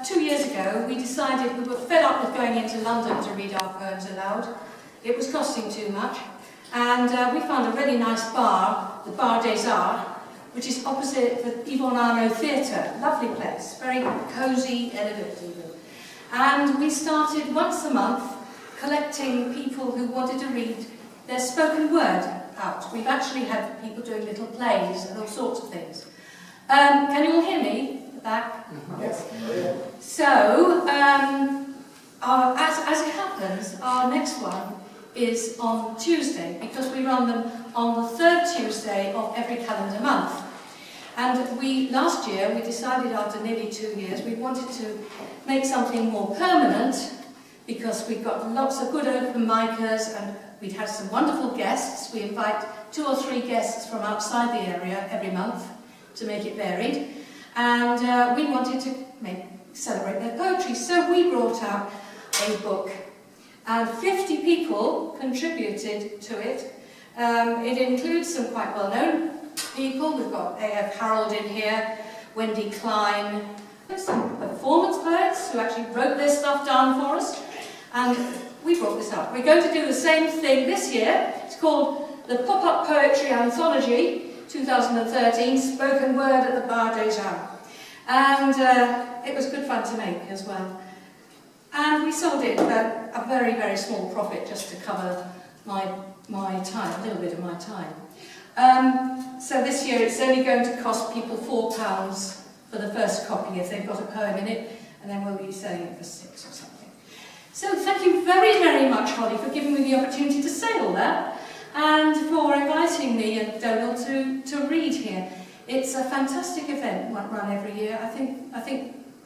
2 years ago, we decided we were fed up with going into London to read our poems aloud. It was costing too much. And we found a really nice bar, the Bar des Arts, which is opposite the Yvonne Arnaud Theatre. Lovely place, very cosy, elegant even. And we started once a month collecting people who wanted to read their spoken word out. We've actually had people doing little plays and all sorts of things. Can you all hear me at the back? Yes. So, as it happens, our next one is on Tuesday, because we run them on the third Tuesday of every calendar month. And last year, we decided after nearly 2 years, we wanted to make something more permanent, because we've got lots of good open micers and we'd had some wonderful guests. We invite 2 or 3 guests from outside the area every month to make it varied. And we wanted to celebrate their poetry. So we brought out a book. And 50 people contributed to it. It includes some quite well-known people. We've got A.F. Harold in here, Wendy Klein, some performance poets who actually wrote their stuff down for us. And we brought this up. We're going to do the same thing this year. It's called the Pop-Up Poetry Anthology 2013, Spoken Word at the Bar des Arts. And it was good fun to make as well. And we sold it at a very, very small profit just to cover my time, a little bit of my time. So this year it's only going to cost people £4 for the first copy if they've got a poem in it, and then we'll be selling it for £6 or something. So thank you very, very much, Holly, for giving me the opportunity to say all that, and for inviting me and Donal to read here. It's a fantastic event run every year. I think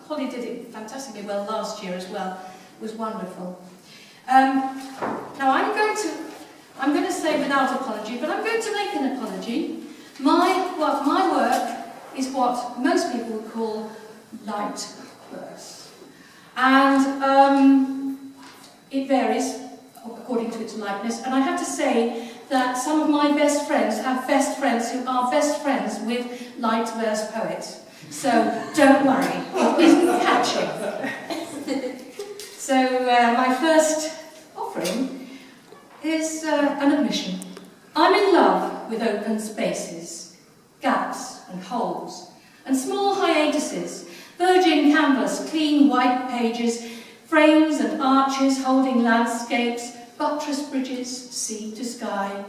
Holly did it fantastically well last year as well. It was wonderful. Now I'm going to say without apology, but I'm going to make an apology. My work is what most people would call light verse. And it varies according to its lightness. And I have to say that some of my best friends have best friends who are best friends with light verse poets. So don't worry, it isn't catching. So my first offering is an admission. I'm in love with open spaces, gaps and holes, and small hiatuses, virgin canvas, clean white pages, frames and arches holding landscapes, buttress bridges, sea to sky.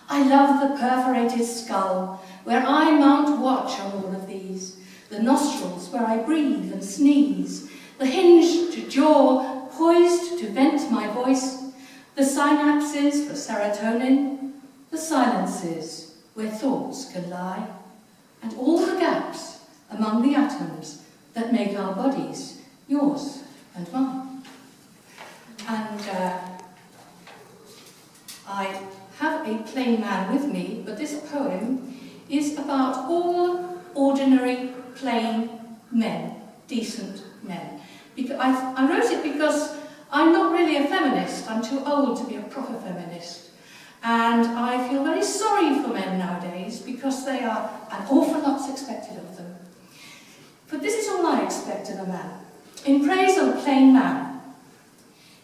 I love the perforated skull, where I mount watch on all of these, the nostrils where I breathe and sneeze, the hinged jaw poised to vent my voice, the synapses for serotonin, the silences where thoughts can lie, and all the gaps among the atoms that make our bodies, yours and mine. And I have a plain man with me, but this poem is about all ordinary, plain men, decent men. I wrote it because I'm not really a feminist. I'm too old to be a proper feminist. And I feel very sorry for men nowadays because they are an awful lot's expected of them. But this is all I expect of a man. In praise of a plain man,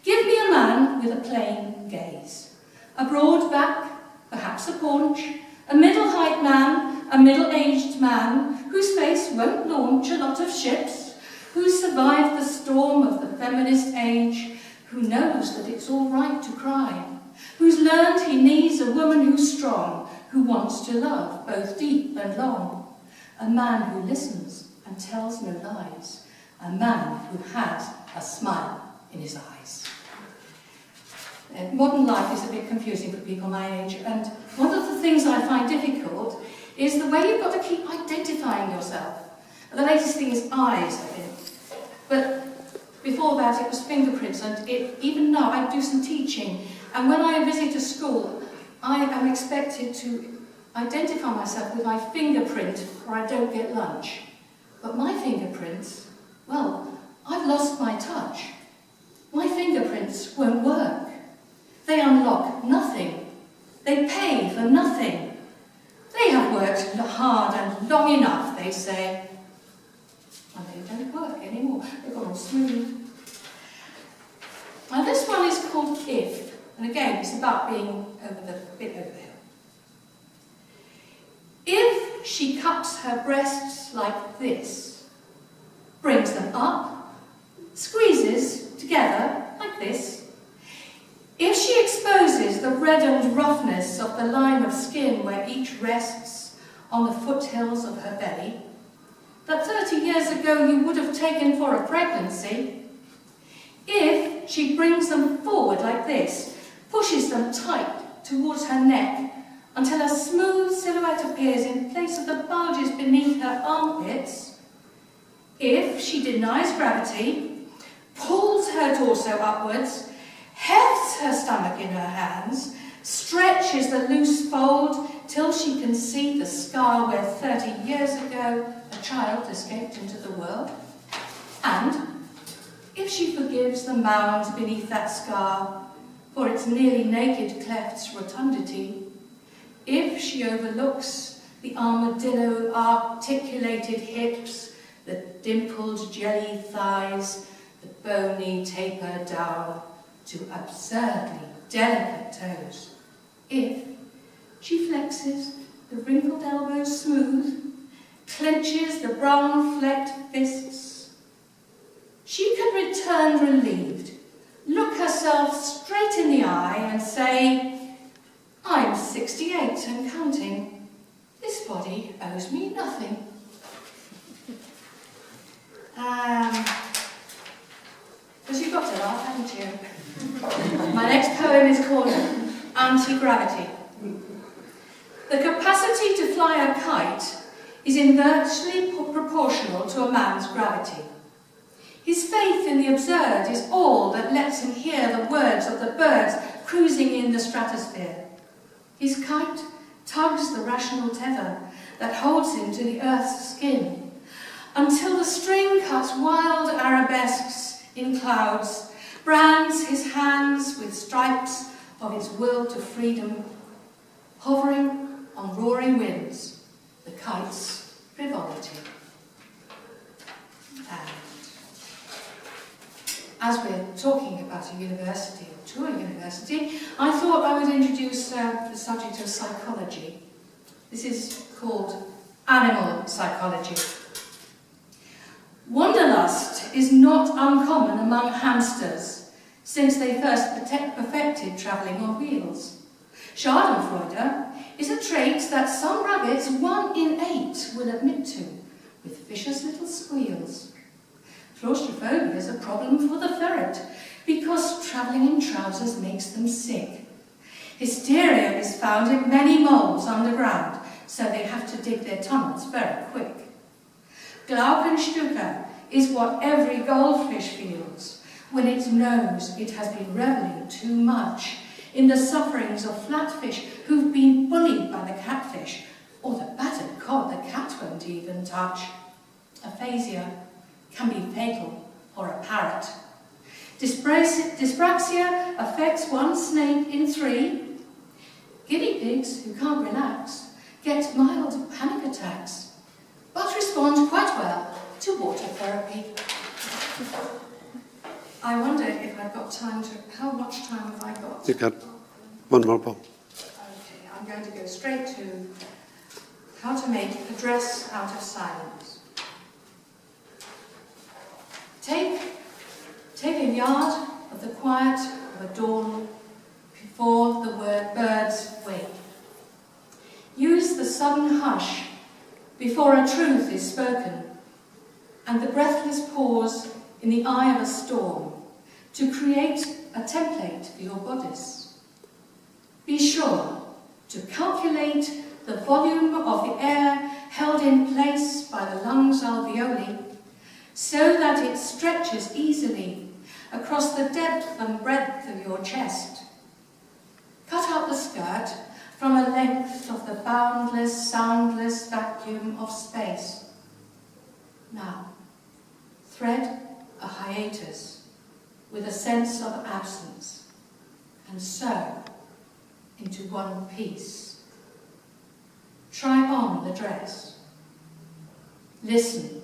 give me a man with a plain gaze, a broad back, perhaps a paunch, a middle-height man, a middle-aged man, whose face won't launch a lot of ships, who survived the storm of the feminist age, who knows that it's all right to cry, who's learned he needs a woman who's strong, who wants to love both deep and long, a man who listens and tells no lies, a man who has a smile in his eyes. Modern life is a bit confusing for people my age, and one of the things I find difficult is the way you've got to keep identifying yourself. The latest thing is eyes, I think. But before that it was fingerprints, and even now I do some teaching, and when I visit a school I am expected to identify myself with my fingerprint or I don't get lunch. But my fingerprints, well, I've lost my touch. My fingerprints won't work. They unlock nothing. They pay for nothing. They have worked hard and long enough, they say, and they don't work. work anymore. They've gone all smooth. Now this one is called If, and again it's about being over the hill. If she cups her breasts like this, brings them up, squeezes together like this, if she exposes the reddened roughness of the line of skin where each rests on the foothills of her belly, that 30 years ago you would have taken for a pregnancy, if she brings them forward like this, pushes them tight towards her neck until a smooth silhouette appears in place of the bulges beneath her armpits, if she denies gravity, pulls her torso upwards, hefts her stomach in her hands, stretches the loose fold till she can see the scar where 30 years ago a child escaped into the world, and if she forgives the mound beneath that scar for its nearly naked cleft's rotundity, if she overlooks the armadillo-articulated hips, the dimpled jelly thighs, the bony taper down to absurdly delicate toes, if she flexes the wrinkled elbows smooth, clenches the brown-flecked fists, she can return relieved, look herself straight in the eye and say, I'm 68 and counting. This body owes me nothing. Because you've got to laugh, haven't you? My next poem is called Anti-Gravity. The capacity to fly a kite is inversely proportional to a man's gravity. His faith in the absurd is all that lets him hear the words of the birds cruising in the stratosphere. His kite tugs the rational tether that holds him to the earth's skin, until the string cuts wild arabesques in clouds, brands his hands with stripes of his will to freedom, hovering on roaring winds, the kite's frivolity. And as we're talking about a university, or to a university, I thought I would introduce the subject of psychology. This is called animal psychology. Wanderlust is not uncommon among hamsters, since they first perfected travelling on wheels. Schadenfreude is a trait that some rabbits, 1 in 8, will admit to, with vicious little squeals. Claustrophobia is a problem for the ferret, because travelling in trousers makes them sick. Hysteria is found in many moles underground, so they have to dig their tunnels very quick. Glaukenstücke is what every goldfish feels when it knows it has been revelling too much in the sufferings of flatfish who've been bullied by the catfish, or the battered cod the cat won't even touch. Aphasia can be fatal for a parrot. Dyspraxia affects 1 snake in 3. Guinea pigs who can't relax get mild panic attacks, but respond quite well to water therapy. I wonder if I've got time to... How much time have I got? You've got 1 more poem. Okay, I'm going to go straight to how to make a dress out of silence. Take a yard of the quiet of a dawn before the birds wake. Use the sudden hush before a truth is spoken, and the breathless pause in the eye of a storm to create a template for your bodice. Be sure to calculate the volume of the air held in place by the lungs alveoli, so that it stretches easily across the depth and breadth of your chest. Cut out the skirt from a length of the boundless, soundless vacuum of space. Now, thread a hiatus with a sense of absence, and sew into one piece. Try on the dress. Listen